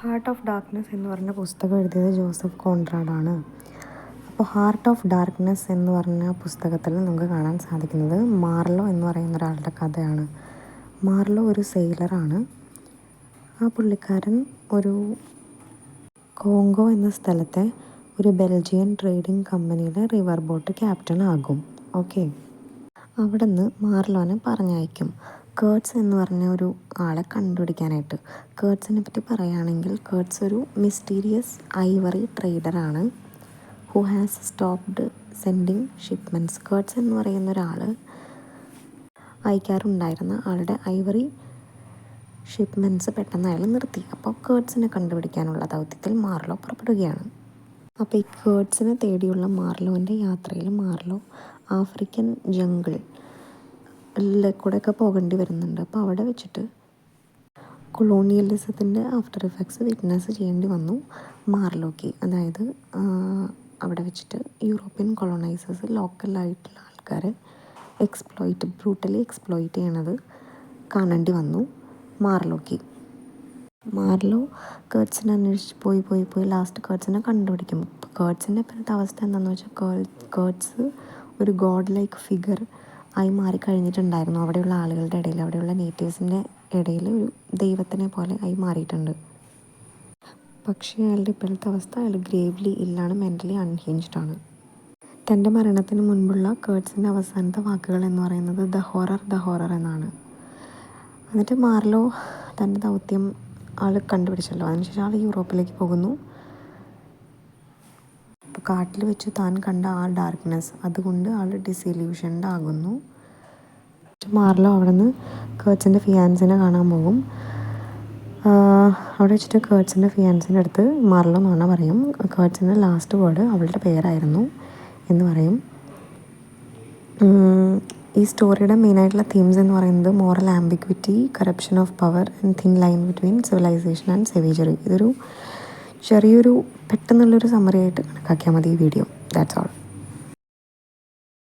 Heart of darkness എന്ന് പറഞ്ഞ പുസ്തകം എഴുതിയത് ജോസഫ് കോൺറാഡാണ്. അപ്പോൾ ഹാർട്ട് ഓഫ് ഡാർക്ക്നെസ് എന്ന് പറഞ്ഞ പുസ്തകത്തിൽ നമുക്ക് കാണാൻ സാധിക്കുന്നത് മാർലോ എന്ന് പറയുന്ന ഒരാളുടെ കഥയാണ്. മാർലോ ഒരു സെയിലറാണ്. ആ പുള്ളിക്കാരൻ ഒരു കോങ്കോ എന്ന സ്ഥലത്തെ ഒരു ബെൽജിയൻ ട്രേഡിംഗ് കമ്പനിയിലെ റിവർ ബോട്ട് ക്യാപ്റ്റൻ ആകും. ഓക്കെ, അവിടെ നിന്ന് മാർലോനെ പറഞ്ഞയക്കും കേർട്സ് എന്ന് പറഞ്ഞ ഒരു ആളെ കണ്ടുപിടിക്കാനായിട്ട്. കേർട്സിനെ പറ്റി പറയുകയാണെങ്കിൽ കേർട്സ് ഒരു മിസ്റ്റീരിയസ് ഐവറി ട്രേഡറാണ് who has stopped sending shipments. Kurtz എന്ന് പറയുന്ന ഒരാൾ അയക്കാറുണ്ടായിരുന്ന ആളുടെ ഐവറി ഷിപ്മെൻറ്റ്സ് പെട്ടെന്ന് അയാൾ നിർത്തി. അപ്പോൾ കേർട്സിനെ കണ്ടുപിടിക്കാനുള്ള ദൗത്യത്തിൽ മാർലോ പുറപ്പെടുകയാണ്. അപ്പോൾ ഈ കേർട്സിനെ തേടിയുള്ള മാർലോൻ്റെ യാത്രയിൽ മാർലോ ആഫ്രിക്കൻ കൂടെയൊക്കെ പോകേണ്ടി വരുന്നുണ്ട്. അപ്പോൾ അവിടെ വെച്ചിട്ട് കൊളോണിയലിസത്തിൻ്റെ ആഫ്റ്റർ ഇഫക്ട്സ് വിറ്റ്നസ് ചെയ്യേണ്ടി വന്നു മാർലോയ്ക്ക്. അതായത് അവിടെ വെച്ചിട്ട് യൂറോപ്യൻ കൊളോണൈസേഴ്സ് ലോക്കലായിട്ടുള്ള ആൾക്കാരെ ബ്രൂട്ടലി എക്സ്പ്ലോയിറ്റ് ചെയ്യണത് കാണേണ്ടി വന്നു മാർലോയ്ക്ക്. മാർലോ കേർട്സിനെ അന്വേഷിച്ച് പോയി ലാസ്റ്റ് കേർട്സിനെ കണ്ടുപിടിക്കും. കേർട്സിൻ്റെ ഇപ്പോഴത്തെ അവസ്ഥ എന്താണെന്ന് വെച്ചാൽ കേർട്സ് ഒരു ഗോഡ് ലൈക്ക് ഫിഗർ ആയി മാറിക്കഴിഞ്ഞിട്ടുണ്ടായിരുന്നു. അവിടെയുള്ള ആളുകളുടെ ഇടയിൽ, അവിടെയുള്ള നേറ്റീവ്സിൻ്റെ ഇടയിൽ ഒരു ദൈവത്തിനെ പോലെ ആയി മാറിയിട്ടുണ്ട്. പക്ഷേ അയാളുടെ ഇപ്പോഴത്തെ അവസ്ഥ അയാൾ ഗ്രേവ്ലി ഇല്ലാണ്, മെൻ്റലി അൺഹിഞ്ച്ഡാണ്. തൻ്റെ മരണത്തിന് മുൻപുള്ള കേർട്സിൻ്റെ അവസാനത്തെ വാക്കുകൾ എന്ന് പറയുന്നത് ദ ഹൊറർ എന്നാണ്. എന്നിട്ട് മാർലോ തൻ്റെ ദൗത്യം ആൾ കണ്ടുപിടിച്ചല്ലോ, അതിനുശേഷം ആൾ യൂറോപ്പിലേക്ക് പോകുന്നു. അപ്പോൾ കാട്ടിൽ വെച്ച് താൻ കണ്ട ആ ഡാർക്ക്നെസ് അതുകൊണ്ട് ആൾ ഡിസില്യൂഷൻഡ് ആകുന്നു. മാർലോ അവിടെ നിന്ന് കേർട്സിൻ്റെ ഫിയാൻസിനെ കാണാൻ പോകും. അവിടെ വെച്ചിട്ട് കേർട്സിൻ്റെ ഫിയാൻസിൻ്റെ അടുത്ത് മാർലോ നുണ പറയും. കേർട്സിൻ്റെ ലാസ്റ്റ് വേർഡ് അവളുടെ പേരായിരുന്നു എന്ന് പറയും. ഈ സ്റ്റോറിയുടെ മെയിനായിട്ടുള്ള തീംസ് എന്ന് പറയുന്നത് moral ambiguity, corruption of power and thin line between civilization and savagery. ഇതൊരു ചെറിയൊരു പെട്ടെന്നുള്ളൊരു സമ്മറി ആയിട്ട് കണക്കാക്കിയാൽ മതി ഈ വീഡിയോ. That's all.